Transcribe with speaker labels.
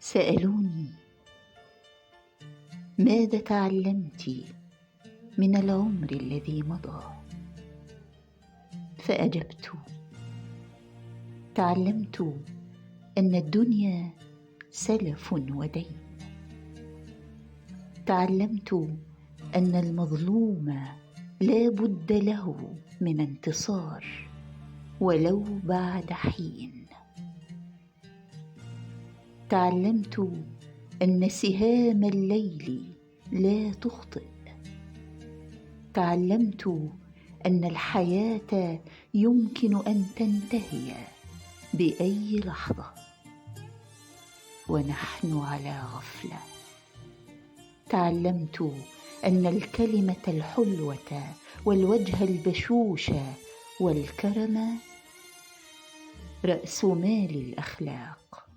Speaker 1: سألوني: ماذا تعلمت من العمر الذي مضى؟ فأجبت: تعلمت أن الدنيا سلف ودين. تعلمت أن المظلوم لا بد له من انتصار ولو بعد حين. تعلمت أن سهام الليل لا تخطئ. تعلمت أن الحياة يمكن أن تنتهي بأي لحظة ونحن على غفلة. تعلمت أن الكلمة الحلوة والوجه البشوش والكرم رأس مال الأخلاق.